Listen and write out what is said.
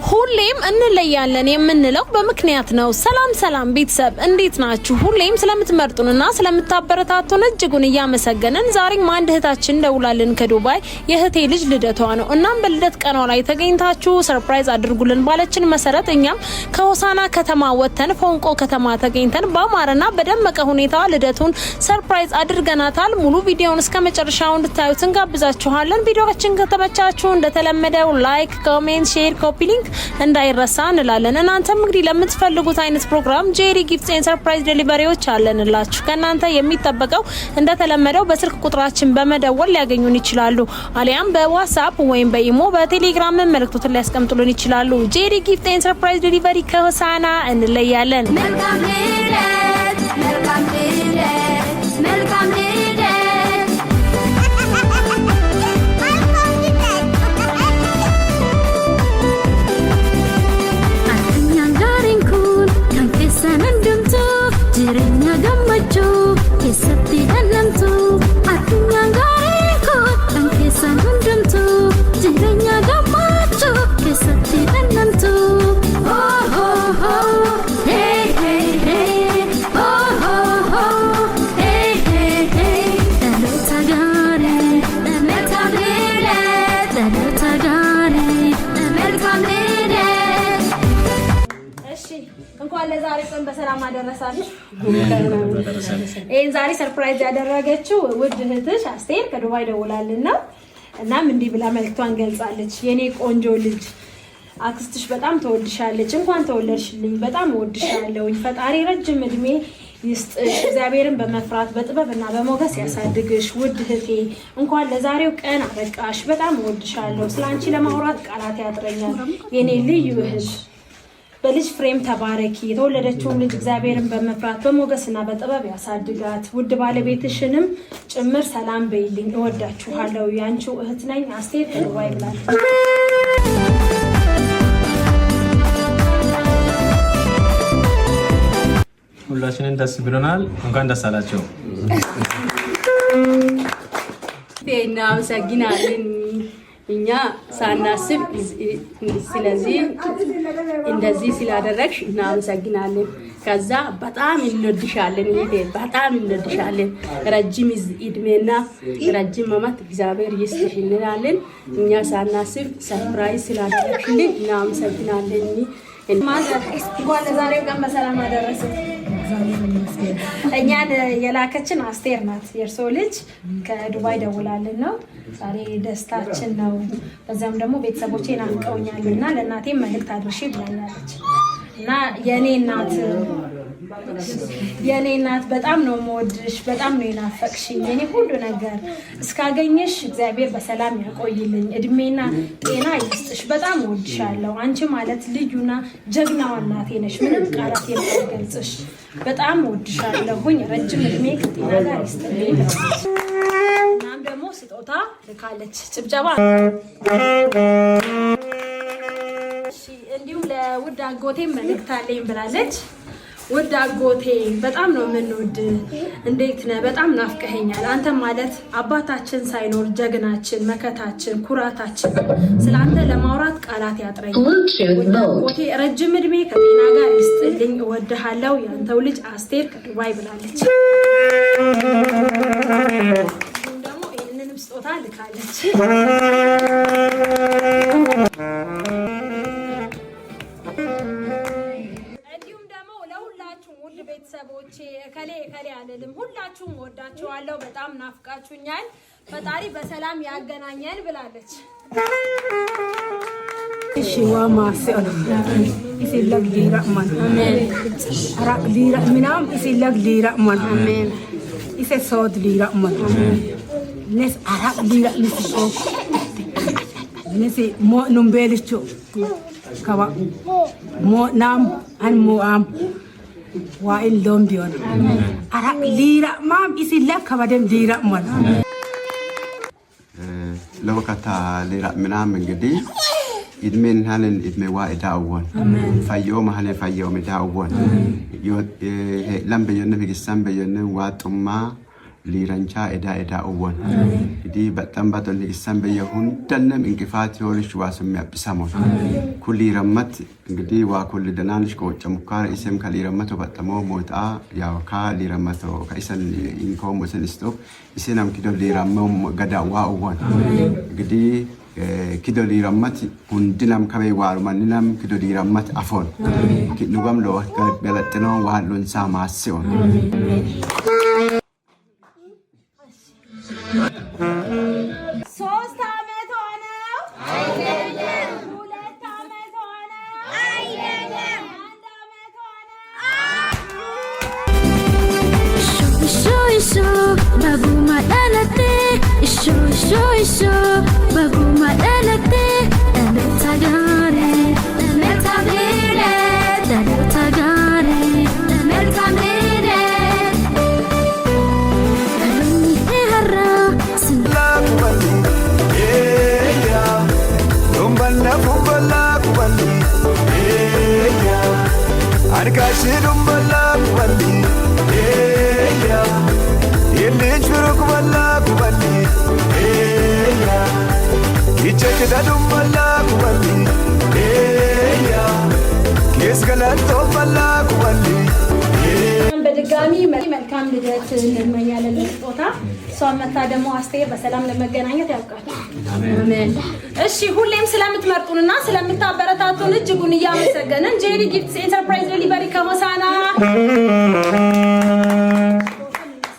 ሁሌም እንለያለን የምንለው በምክንያት ነው። ሰላም ቤተሰብ እንዴት ናችሁ? ሁሌም ስለምትመርጡንና ስለምታበረታቱን እጅጉን እያመሰገንን ዛሬም አንድ እህታችን ደውላልን ከዱባይ የእህቴ ልጅ ልደቷ ነው። እናም በልደት ቀኗ ላይ ተገኝታችሁ ሰርፕራይዝ አድርጉልን ባለችን መሰረት እኛም ከሆሳና ከተማ ወተን ፎንቆ ከተማ ተገኝተን በአማረና በደመቀ ሁኔታ ልደቱን ሰርፕራይዝ አድርገናታል። ሙሉ ቪዲዮውን እስከ መጨረሻው እንድታዩት እንጋብዛችኋለን። ቪዲዮአችን ከተመቻችሁ እንደተለመደው ላይክ፣ ኮሜንት፣ ሼር፣ ኮፒ ሊንክ እንዳይረሳ እንላለን። እናንተም እንግዲህ ለምትፈልጉት አይነት ፕሮግራም ጄሪ ጊፍትስ ኤንድ ሰርፕራይዝ ዴሊቨሪዎች አለንላችሁ። ከናንተ የሚጠበቀው እንደተለመደው በስልክ ቁጥራችን በመደወል ሊያገኙን ይችላሉ። አሊያም በዋትስአፕ ወይም በኢሞ በቴሌግራም መልእክቶችን ሊያስቀምጡልን ይችላሉ። ጄሪ ጊፍትስ ኤንድ ሰርፕራይዝ ዴሊቨሪ ከሆሳና እንለያለን። መልካም ልደት መልካም ልደት መልካም ልደት jirenya gammachu keessatti dhallamtu addunyaan gaarii kun kan keessan hundumtu jirenya gammachu keessatti dhallamtu oh oh oh hey hey hey oh oh oh hey hey hey dhalota gaarii melkaam lidet እሺ እንኳን ለዛሬ ቀን በሰላም አደረሳችሁ። ይሄን ዛሬ ሰርፕራይዝ ያደረገችው ውድ እህትሽ አስቴር ከዱባይ ደውላልን ነው። እናም እንዲህ ብላ መልክቷን ገልጻለች። የኔ ቆንጆ ልጅ አክስትሽ በጣም ተወድሻለች። እንኳን ተወለድሽልኝ። በጣም እወድሻለሁ። ፈጣሪ ረጅም እድሜ ይስጥሽ። እግዚአብሔርን በመፍራት በጥበብና በሞገስ ያሳድግሽ። ውድ እህቴ እንኳን ለዛሬው ቀን አበቃሽ። በጣም እወድሻለሁ። ስላንቺ ለማውራት ቃላት ያጥረኛል። የኔ ልዩ እህት በልጅ ፍሬም ተባረኪ። የተወለደችውን ልጅ እግዚአብሔርን በመፍራት በሞገስና በጥበብ ያሳድጋት። ውድ ባለቤትሽንም ጭምር ሰላም በይልኝ። እወዳችኋለሁ። ያንቺው እህት ነኝ አስቴር ከዱባይ ብላለች። ሁላችንም ደስ ብሎናል። እንኳን ደስ አላችሁ። እናመሰግናለን። እኛ ሳናስብ ስለዚህ እንደዚህ ስላደረግሽ እናመሰግናለን። ከዛ በጣም እንወድሻለን። በጣም እንወድሻለን። ረጅም እድሜና ረጅም ዓመት እግዚአብሔር ይስጥሽ እንላለን። እኛ ሳናስብ ሰርፕራይዝ ስላደረግሽልን እናመሰግናለን። እንኳን ለዛሬው ቀን በሰላም አደረሰን። እኛን የላከችን አስቴር ናት። የእርሶ ልጅ ከዱባይ ደውላልን ነው። ዛሬ ደስታችን ነው። በዛም ደግሞ ቤተሰቦቼ ናፍቀውኛልና ለእናቴ መልእክት አድርሼ ብላኛለች። እና የኔ እናት በጣም ነው የምወድሽ። በጣም ነው የናፈቅሽኝ። የኔ ሁሉ ነገር እስካገኘሽ እግዚአብሔር በሰላም ያቆይልኝ። እድሜና ጤና ይስጥሽ። በጣም እወድሻለሁ። አንቺ ማለት ልዩና ጀግናዋ እናቴ ነሽ። ምንም ቃላት የማይገልጽሽ። በጣም እወድሻለሁኝ። ረጅም እድሜ ከጤና ጋር ይስጥልኝ። እናም ደግሞ ስጦታ ልካለች። ጭብጨባ። እንዲሁም ለውድ አጎቴ መልእክት አለኝ ብላለች። ውድ አጎቴ በጣም ነው የምንወድ። እንዴት ነህ? በጣም ናፍቀኸኛል። አንተ ማለት አባታችን ሳይኖር ጀግናችን፣ መከታችን፣ ኩራታችን። ስለአንተ ለማውራት ቃላት ያጥረኛል። ውድ አጎቴ ረጅም እድሜ ከጤና ጋር ይስጥልኝ። እወድሃለሁ። ያንተው ልጅ አስቴር ከዱባይ ብላለች። ደግሞ ይህንንም ስጦታ ልካለች። ቤተሰቦቼ እከሌ አለልም። ሁላችሁም ወዳችኋለሁ። በጣም ናፍቃችሁኛል። ፈጣሪ በሰላም ያገናኘን ብላለች። እሺ ዋማሰው ይስለግ ሊራማን አሜን። አራቅ ሊራ ምናም ይስለግ ሊራማን አሜን። ይሰሶት ሊራማን አሜን። ነስ አራቅ ሊራ ንስሶ ነስ ሞ ኑምቤልቾ ከባ ሞ ናም አን ሞአም ዋኢል ሎም ቢሆን አራቅ ሊራ ማም ይስለግ ከበደም ሊራ ማን ለወከታ ሊራ ምናም እንግዲህ idmen halen idme wa idawon fayo mahale fayo medawon yo lambe yonne bigisan be yonne wa tumma ሊረንቻ ኤዳ ኡወን እንግዲህ በጣም ባቶን ኢሳን በየሁን ደንም እንቅፋት ይወልሽ ዋስም ያብሳሞ ኩሊ ረመት እንግዲህ ዋኩል ደናንሽ ቆጨ ሙካር ኢሰም ከሊረመቶ በጣም ሞታ ያው ከሊረመቶ ከኢሰን ኢንኮም ወሰንስቶ ኢሰናም ኪዶ ሊረመው ገዳዋ ኡወን እንግዲህ ኪዶ ሊረመት ሁንድናም ከበይ ዋሩ ማንናም ኪዶ ሊረመት አፎን ኪኑጋም ሎ ገለጥኖ ዋሉን ሳማሲዮ ሶስት አመት ሆነው አይደለም 2 አመት ሆነው አይደለም 1 አመት ሆነው Isho babu madalate Isho babu madalate Dametagare Dametagare Dametagare Dametagare Aluni harra Kubali, yeah, Dumbala kubala kubali, yeah, Arkashi dumbala kubali, yeah, Yelichuru kubala kubali, yeah, Ichakida dumbala kubali, yeah, Kieskalato bala kubali, yeah. በድጋሚ መልካም ልደት እንመኛለን ለስጦታ ሷመታ ደሞ አስተየ በሰላም ለመገናኘት ያውቃል አሜን እሺ ሁሌም ስለምትመርጡንና ስለምታበረታቱን እጅጉን ያመሰገንን ጄሪ ጊፍትስ ኢንተርፕራይዝ ዴሊቨሪ ከሆሳና